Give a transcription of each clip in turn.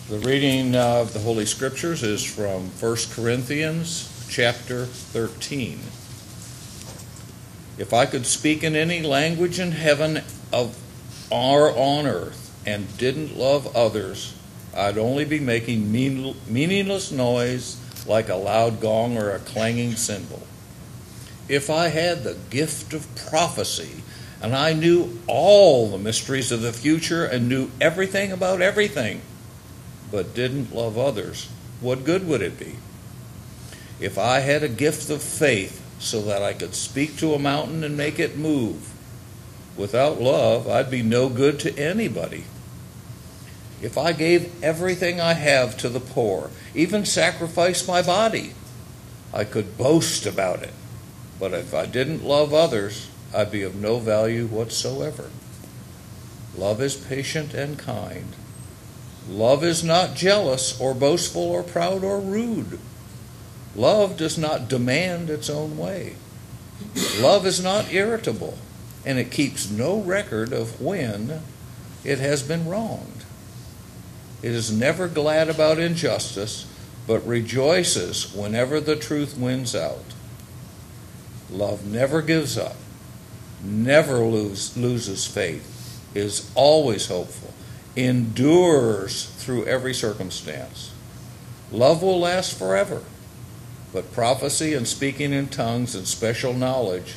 The reading of the Holy Scriptures is from 1 Corinthians chapter 13. If I could speak in any language in heaven or on earth and didn't love others, I'd only be making meaningless noise like a loud gong or a clanging cymbal. If I had the gift of prophecy and I knew all the mysteries of the future and knew everything about everything, but didn't love others, what good would it be? If I had a gift of faith so that I could speak to a mountain and make it move, without love, I'd be no good to anybody. If I gave everything I have to the poor, even sacrificed my body, I could boast about it. But if I didn't love others, I'd be of no value whatsoever. Love is patient and kind. Love is not jealous or boastful or proud or rude. Love does not demand its own way. Love is not irritable, and it keeps no record of when it has been wronged. It is never glad about injustice, but rejoices whenever the truth wins out. Love never gives up, never loses faith, is always hopeful, endures through every circumstance. Love will last forever, but prophecy and speaking in tongues and special knowledge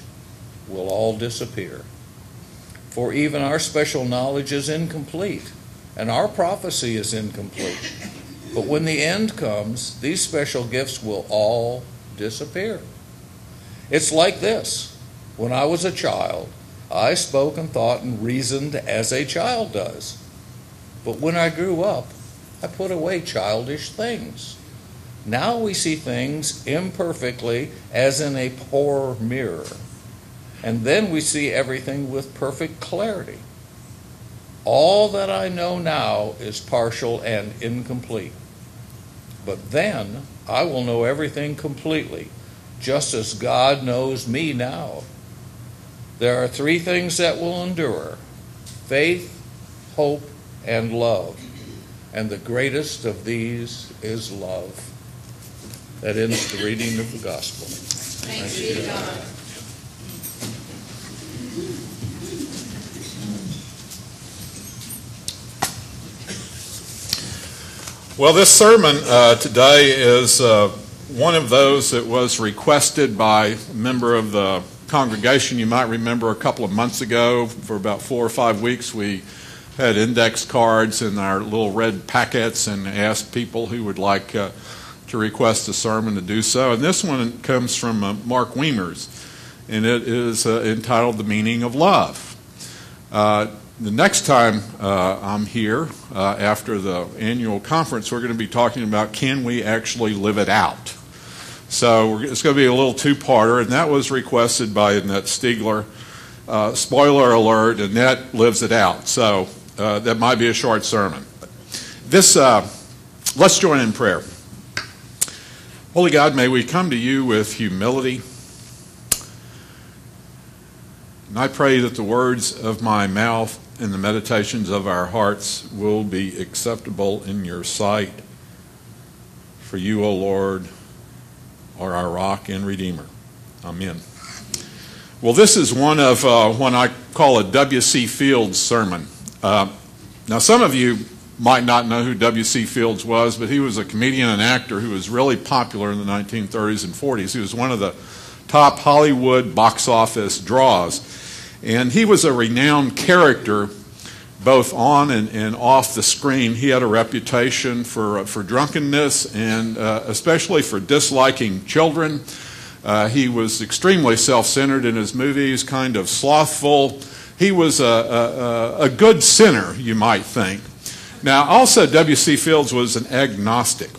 will all disappear. For even our special knowledge is incomplete, and our prophecy is incomplete. But when the end comes, these special gifts will all disappear. It's like this. When I was a child, I spoke and thought and reasoned as a child does. But when I grew up, I put away childish things. Now we see things imperfectly as in a poor mirror. And then we see everything with perfect clarity. All that I know now is partial and incomplete. But then I will know everything completely, just as God knows me now. There are three things that will endure: faith, hope, and love. And the greatest of these is love. That ends the reading of the gospel. Thanks be to God. Well, this sermon today is one of those that was requested by a member of the congregation. You might remember a couple of months ago, for about 4 or 5 weeks, we had index cards in our little red packets and asked people who would like to request a sermon to do so. And this one comes from Mark Wiemers, and it is entitled "The Meaning of Love." The next time I'm here, after the annual conference, we're going to be talking about, can we actually live it out? So it's going to be a little two-parter, and that was requested by Annette Stiegler. Spoiler alert, Annette lives it out, so that might be a short sermon. Let's join in prayer. Holy God, may we come to you with humility. And I pray that the words of my mouth and the meditations of our hearts will be acceptable in your sight. For you, O Lord, are our rock and redeemer. Amen. Well, this is one of what I call a W.C. Fields sermon. Now, some of you might not know who W.C. Fields was, but he was a comedian and actor who was really popular in the 1930s and 40s. He was one of the top Hollywood box office draws. And he was a renowned character both on and off the screen. He had a reputation for drunkenness and especially for disliking children. He was extremely self-centered in his movies, kind of slothful. He was a good sinner, you might think. Now, also W.C. Fields was an agnostic.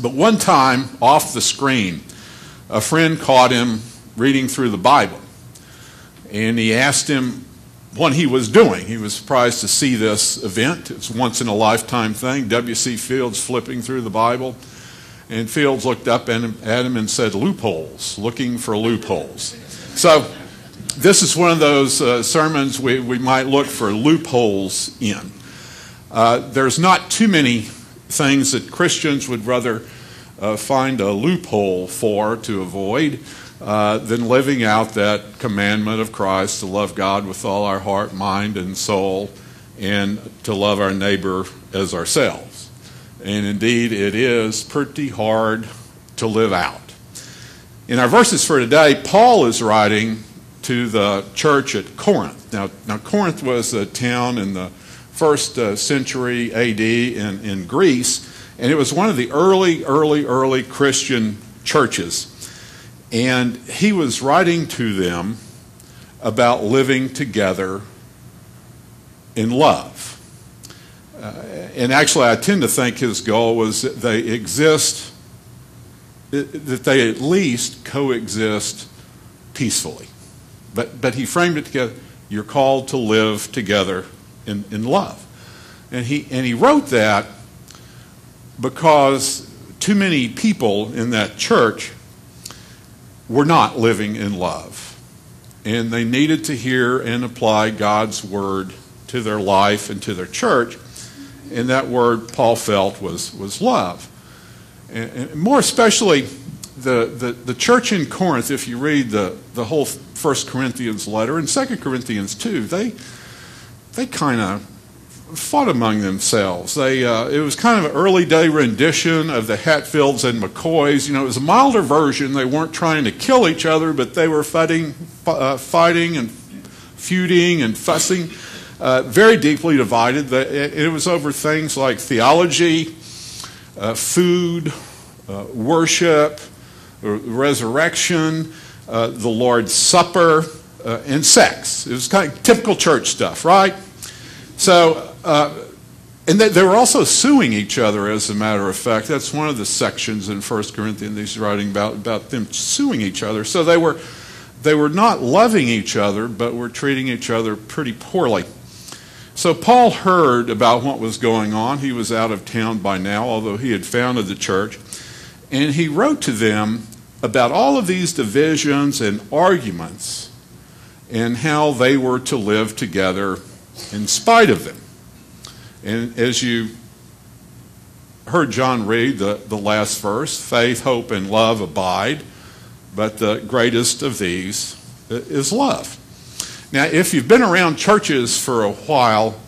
But one time, off the screen, a friend caught him reading through the Bible. And he asked him what he was doing. He was surprised to see this event. It's a once-in-a-lifetime thing. W.C. Fields flipping through the Bible. And Fields looked up at him and said, "Loopholes, looking for loopholes." So this is one of those sermons we might look for loopholes in. There's not too many things that Christians would rather find a loophole for to avoid than living out that commandment of Christ to love God with all our heart, mind, and soul, and to love our neighbor as ourselves. And indeed, it is pretty hard to live out. In our verses for today, Paul is writing to the church at Corinth. Now Corinth was a town in the first century AD in Greece, and it was one of the early Christian churches. And he was writing to them about living together in love. And actually, I tend to think his goal was that they at least coexist peacefully. But he framed it together. You're called to live together in love. And he wrote that because too many people in that church were not living in love. And they needed to hear and apply God's word to their life and to their church. And that word, Paul felt, was love. And more especially, the church in Corinth, if you read the whole 1 Corinthians letter and 2 Corinthians 2, they kind of fought among themselves. It was kind of an early day rendition of the Hatfields and McCoys. It was a milder version. They weren't trying to kill each other, but they were fighting and feuding and fussing, very deeply divided. It was over things like theology, food, worship, resurrection, the Lord's Supper, and sex. It was kind of typical church stuff, right? So, and they were also suing each other, as a matter of fact. That's one of the sections in 1 Corinthians he's writing about them suing each other. So they were not loving each other, but were treating each other pretty poorly. So Paul heard about what was going on. He was out of town by now, although he had founded the church. And he wrote to them about all of these divisions and arguments and how they were to live together in spite of them. And as you heard John read the last verse, faith, hope, and love abide, but the greatest of these is love. Now, if you've been around churches for a while,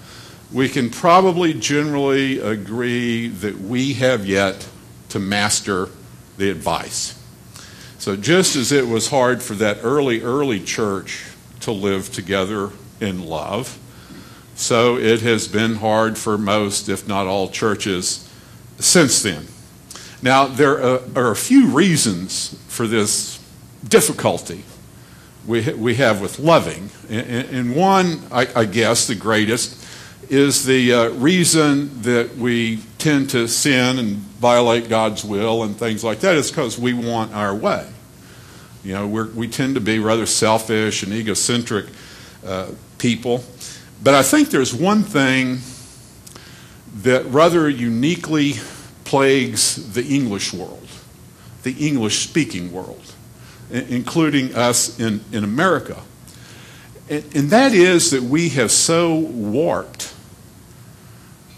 we can probably generally agree that we have yet to master the advice. So just as it was hard for that early church to live together in love, so it has been hard for most, if not all, churches since then. Now, there are a few reasons for this difficulty we have with loving. And one, I guess, the greatest, is the reason that we tend to sin and violate God's will and things like that is because we want our way. We tend to be rather selfish and egocentric people. But I think there's one thing that rather uniquely plagues the English world, the English-speaking world, including us in America. And that is that we have so warped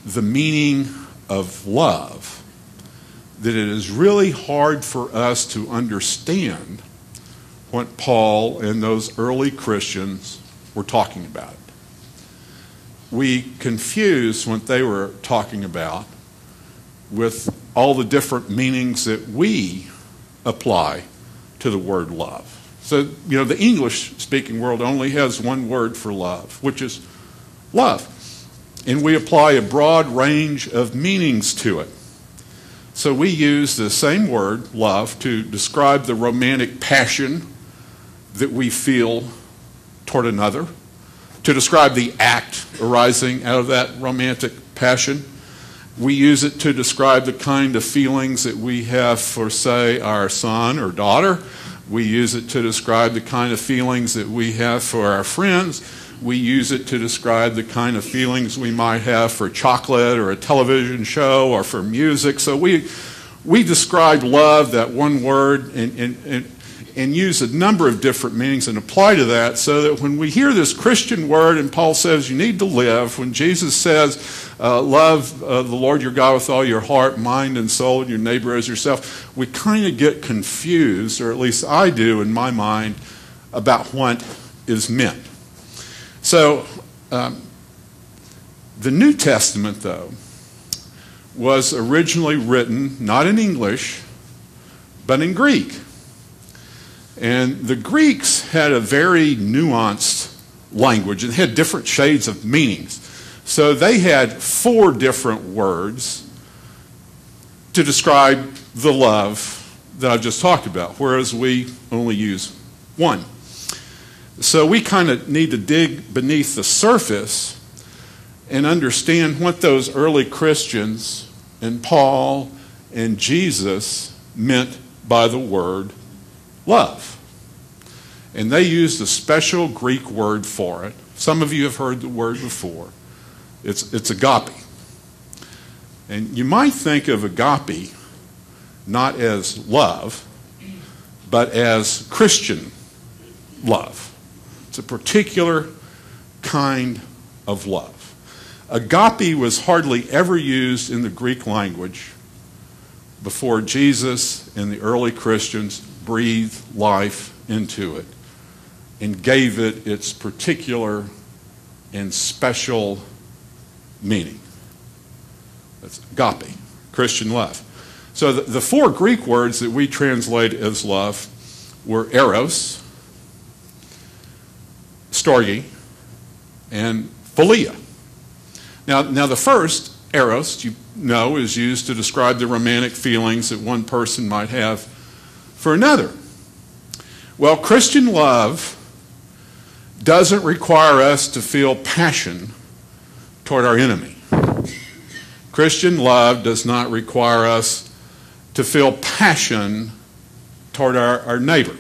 the meaning of love that it is really hard for us to understand what Paul and those early Christians were talking about. We confuse what they were talking about with all the different meanings that we apply to the word love. So, the English-speaking world only has one word for love, which is love. And we apply a broad range of meanings to it. So we use the same word, love, to describe the romantic passion that we feel toward another, to describe the act arising out of that romantic passion. We use it to describe the kind of feelings that we have for, say, our son or daughter. We use it to describe the kind of feelings that we have for our friends. We use it to describe the kind of feelings we might have for chocolate or a television show or for music. So we describe love, that one word, and and use a number of different meanings and apply to that, so that when we hear this Christian word and Paul says you need to live, when Jesus says love the Lord your God with all your heart, mind, and soul, and your neighbor as yourself, we kind of get confused, or at least I do in my mind, about what is meant. So the New Testament, though, was originally written not in English, but in Greek. And the Greeks had a very nuanced language and had different shades of meanings. So they had 4 different words to describe the love that I've just talked about, whereas we only use 1. So we kind of need to dig beneath the surface and understand what those early Christians and Paul and Jesus meant by the word love. And they used a special Greek word for it. Some of you have heard the word before. It's agape. And you might think of agape not as love, but as Christian love. It's a particular kind of love. Agape was hardly ever used in the Greek language before Jesus and the early Christians breathed life into it and gave it its particular and special meaning. That's agape, Christian love. So the 4 Greek words that we translate as love were eros, storge, and philia. Now the first, eros, you know, is used to describe the romantic feelings that one person might have for another. Well, Christian love doesn't require us to feel passion toward our enemy. Christian love does not require us to feel passion toward our neighbor.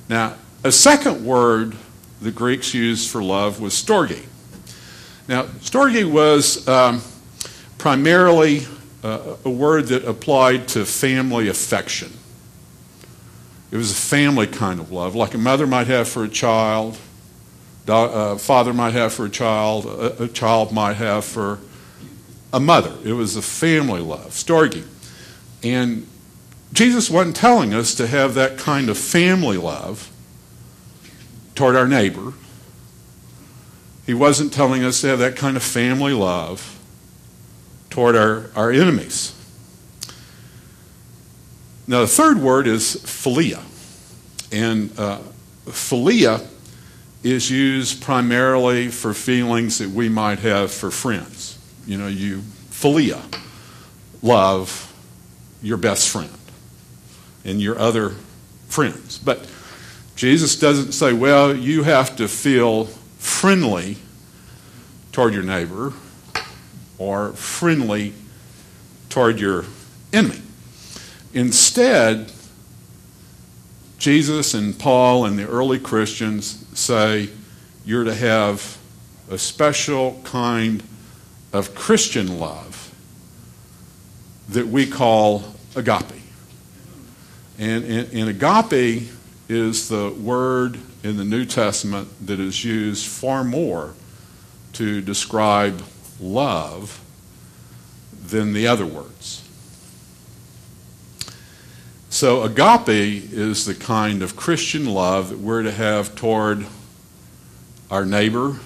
Now, a second word the Greeks used for love was storge. Now, storge was primarily a word that applied to family affection. It was a family kind of love, like a mother might have for a child, a father might have for a child might have for a mother. It was a family love, storge. And Jesus wasn't telling us to have that kind of family love toward our neighbor. He wasn't telling us to have that kind of family love toward our enemies. Now, the third word is philia. And philia is used primarily for feelings that we might have for friends. You know, you philia, love your best friend and your other friends. But Jesus doesn't say, well, you have to feel friendly toward your neighbor or friendly toward your enemy. Instead, Jesus and Paul and the early Christians say you're to have a special kind of Christian love that we call agape. And agape is the word in the New Testament that is used far more to describe love than the other words. So agape is the kind of Christian love that we're to have toward our neighbor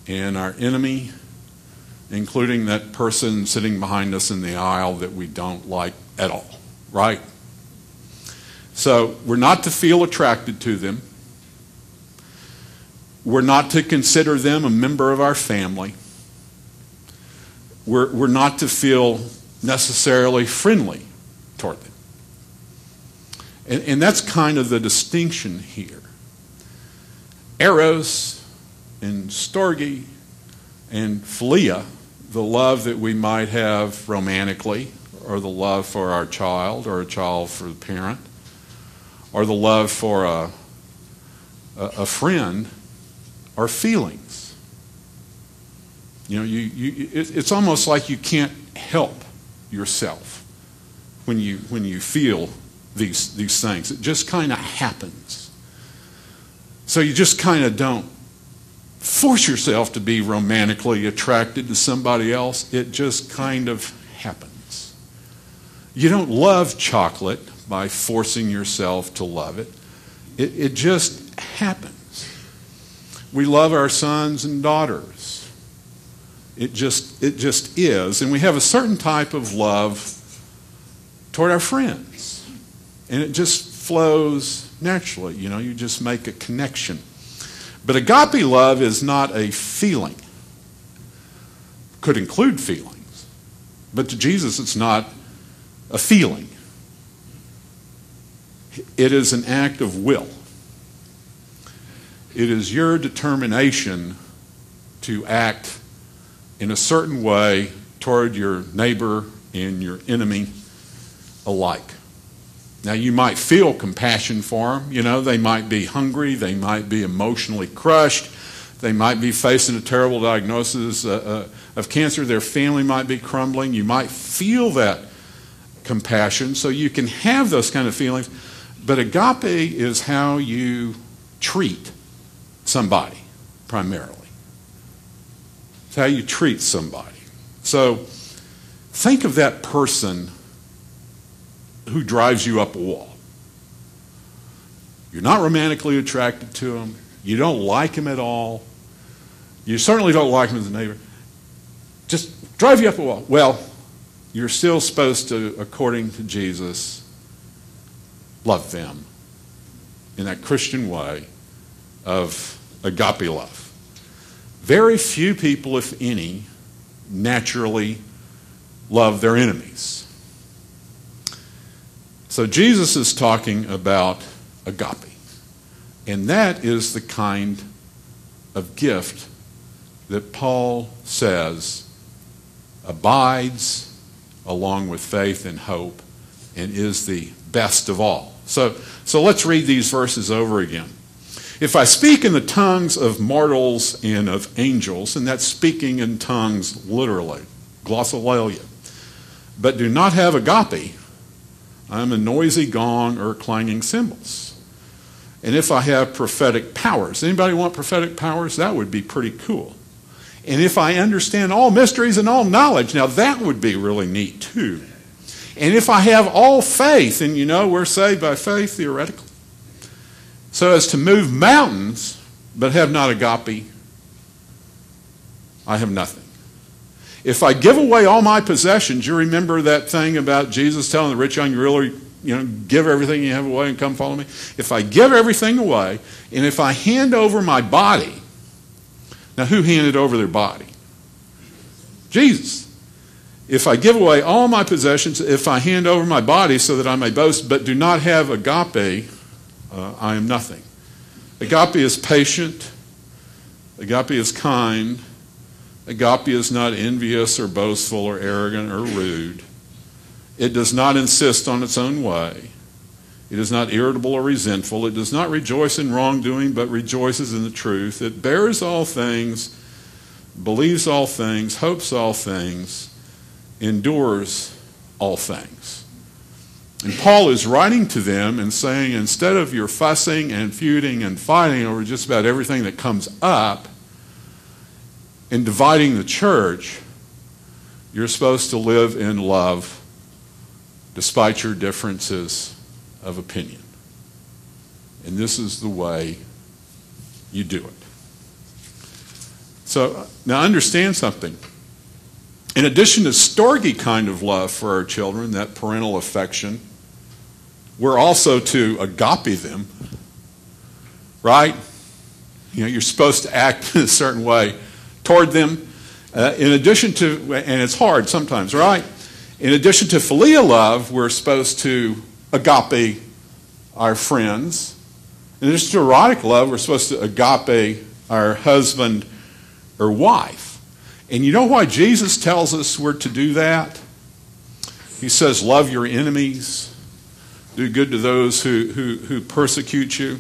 and our enemy, including that person sitting behind us in the aisle that we don't like at all, right? So we're not to feel attracted to them. We're not to consider them a member of our family. We're not to feel necessarily friendly toward them. And that's kind of the distinction here. Eros and storge and philia, the love that we might have romantically, or the love for our child, or a child for the parent, or the love for a friend, are feelings. You know, it's almost like you can't help yourself when you feel these things. It just kind of happens. So you just kind of don't force yourself to be romantically attracted to somebody else. It just kind of happens. You don't love chocolate by forcing yourself to love it. It just happens. We love our sons and daughters. It just is. And we have a certain type of love toward our friends. And it just flows naturally. You know, you just make a connection. But agape love is not a feeling. Could include feelings. But to Jesus, it's not a feeling. It is an act of will. It is your determination to act in a certain way toward your neighbor and your enemy alike. Now, you might feel compassion for them. You know, they might be hungry. They might be emotionally crushed. They might be facing a terrible diagnosis of cancer. Their family might be crumbling. You might feel that compassion, so you can have those kind of feelings. But agape is how you treat somebody, primarily. It's how you treat somebody. So think of that person who drives you up a wall. You're not romantically attracted to him. You don't like him at all. You certainly don't like him as a neighbor. Just drive you up a wall. Well, you're still supposed to, according to Jesus, love them in that Christian way of agape love. Very few people, if any, naturally love their enemies. So Jesus is talking about agape. And that is the kind of gift that Paul says abides along with faith and hope and is the best of all. So let's read these verses over again. If I speak in the tongues of mortals and of angels, and that's speaking in tongues literally, glossolalia, but do not have agape, I am a noisy gong or clanging cymbals. And if I have prophetic powers, anybody want prophetic powers? That would be pretty cool. And if I understand all mysteries and all knowledge, now that would be really neat too. And if I have all faith, and you know we're saved by faith theoretically, so as to move mountains, but have not agape, I have nothing. If I give away all my possessions, you remember that thing about Jesus telling the rich young ruler, give everything you have away and come follow me? If I give everything away, and if I hand over my body, now who handed over their body? Jesus. If I give away all my possessions, if I hand over my body so that I may boast, but do not have agape, I am nothing. Agape is patient. Agape is kind. Agape is not envious or boastful or arrogant or rude. It does not insist on its own way. It is not irritable or resentful. It does not rejoice in wrongdoing, but rejoices in the truth. It bears all things, believes all things, hopes all things, endures all things. And Paul is writing to them and saying, instead of your fussing and feuding and fighting over just about everything that comes up and dividing the church, you're supposed to live in love despite your differences of opinion. And this is the way you do it. So now understand something. In addition to storge kind of love for our children, that parental affection, we're also to agape them, right? You're supposed to act in a certain way toward them. In addition to, and it's hard sometimes, right? In addition to philia love, we're supposed to agape our friends. In addition to erotic love, we're supposed to agape our husband or wife. And you know why Jesus tells us we're to do that? He says, love your enemies. Do good to those who persecute you.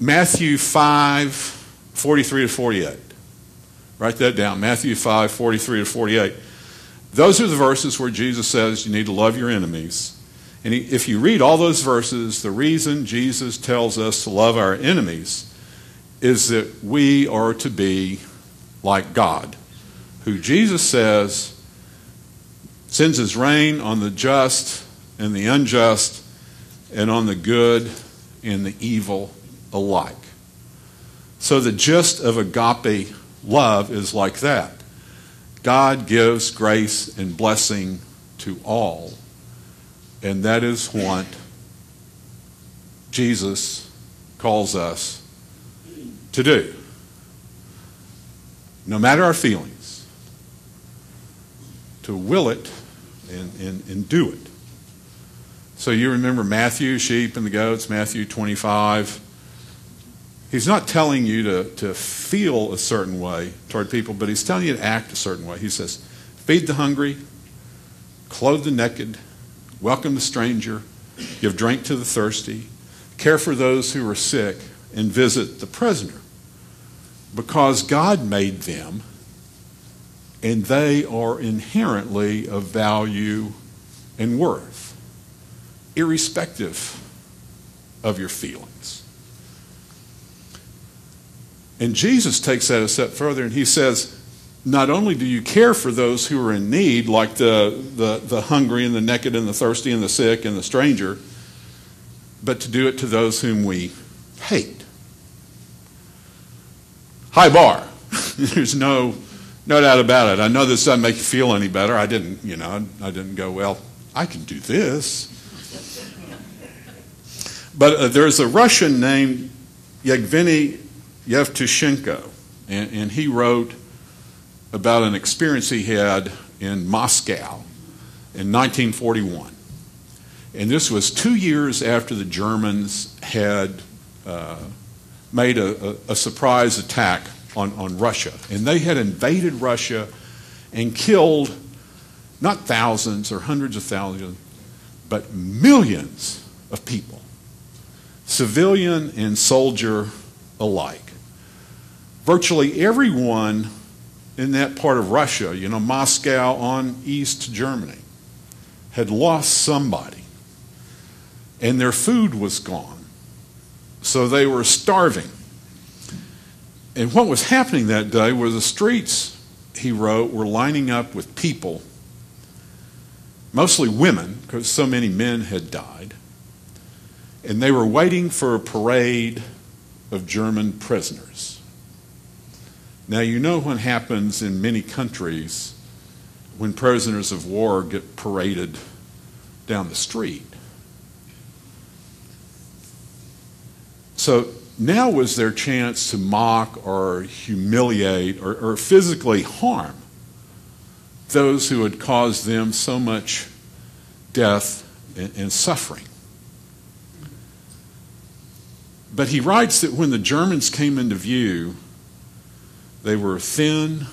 Matthew 5, 43 to 48. Write that down. Matthew 5, 43 to 48. Those are the verses where Jesus says you need to love your enemies. And if you read all those verses, the reason Jesus tells us to love our enemies is that we are to be like God, who Jesus says sends his rain on the just and the unjust and on the good and the evil alike. So the gist of agape love is like that. God gives grace and blessing to all, and that is what Jesus calls us to do. No matter our feelings, to will it and do it. So you remember Matthew, sheep and the goats, Matthew 25. He's not telling you to feel a certain way toward people, but he's telling you to act a certain way. He says, feed the hungry, clothe the naked, welcome the stranger, give drink to the thirsty, care for those who are sick, and visit the prisoner. Because God made them, and they are inherently of value and worth, irrespective of your feelings. And Jesus takes that a step further, and he says, not only do you care for those who are in need, like the hungry and the naked and the thirsty and the sick and the stranger, but to do it to those whom we hate. High bar. There's no doubt about it. I know this doesn't make you feel any better. I didn't go, well, I can do this. But there's a Russian named Yevgeny Yevtushenko, and he wrote about an experience he had in Moscow in 1941. And this was 2 years after the Germans had made a surprise attack on Russia. And they had invaded Russia and killed not thousands or hundreds of thousands, but millions of people, civilian and soldier alike. Virtually everyone in that part of Russia, Moscow on East Germany, had lost somebody. And their food was gone. So they were starving. And what was happening that day were the streets, he wrote, were lining up with people, mostly women, because so many men had died. And they were waiting for a parade of German prisoners. Now, you know what happens in many countries when prisoners of war get paraded down the street. So now was their chance to mock or humiliate or physically harm those who had caused them so much death and suffering. But he writes that when the Germans came into view, they were thin,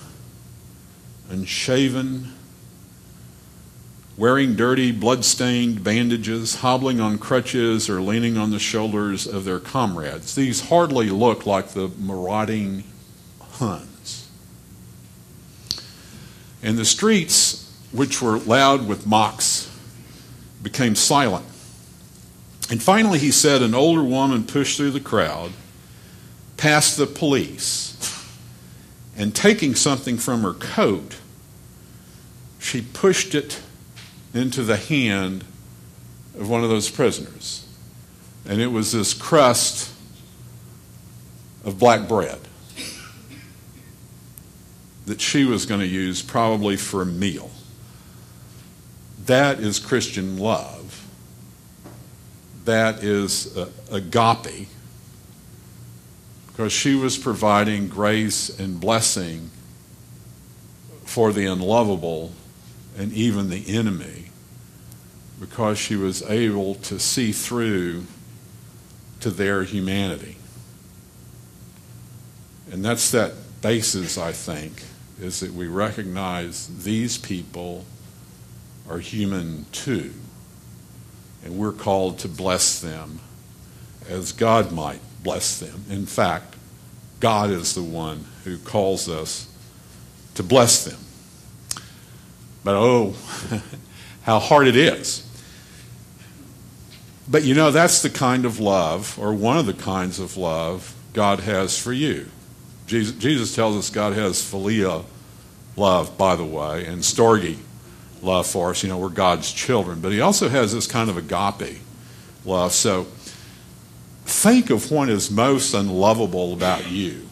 unshaven, wearing dirty, blood-stained bandages, hobbling on crutches or leaning on the shoulders of their comrades. These hardly looked like the marauding Huns. And the streets, which were loud with mocks, became silent. And finally, he said, an older woman pushed through the crowd, past the police, and taking something from her coat, she pushed it into the hand of one of those prisoners. And it was this crust of black bread that she was going to use probably for a meal. That is Christian love. That is agape, because she was providing grace and blessing for the unlovable and even the enemy, because she was able to see through to their humanity. And that's that basis, I think, is that we recognize these people are human too, and we're called to bless them as God might bless them. In fact, God is the one who calls us to bless them. But oh, how hard it is. But you know, that's the kind of love, or one of the kinds of love, God has for you. Jesus tells us God has philia love, by the way, and storge love for us. You know, we're God's children. But he also has this kind of agape love. So think of what is most unlovable about you.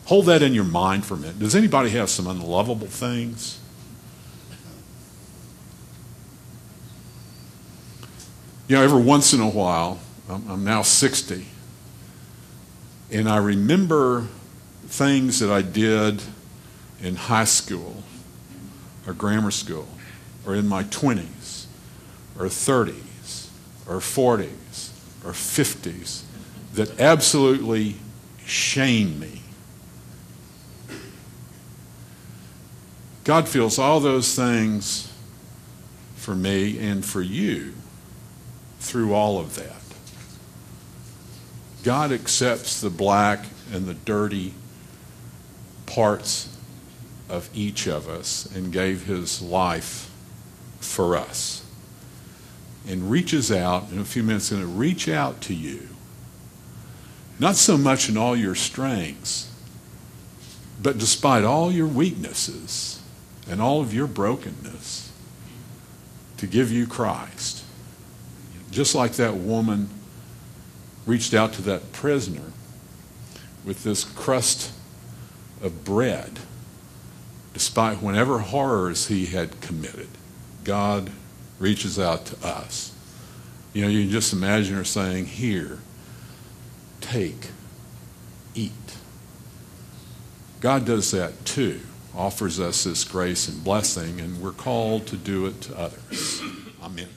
Hold that in your mind for a minute. Does anybody have some unlovable things? You know, every once in a while, I'm now 60, and I remember things that I did in high school or grammar school or in my 20s or 30s or 40s or 50s that absolutely shame me. God feels all those things for me and for you through all of that. God accepts the black and the dirty parts of each of us and gave his life for us. And reaches out, in a few minutes, going to reach out to you. Not so much in all your strengths, but despite all your weaknesses and all of your brokenness, to give you Christ. Just like that woman reached out to that prisoner with this crust of bread, despite whatever horrors he had committed, God reaches out to us. You know, you can just imagine her saying, "Here, take, eat." God does that too, offers us this grace and blessing, and we're called to do it to others. Amen.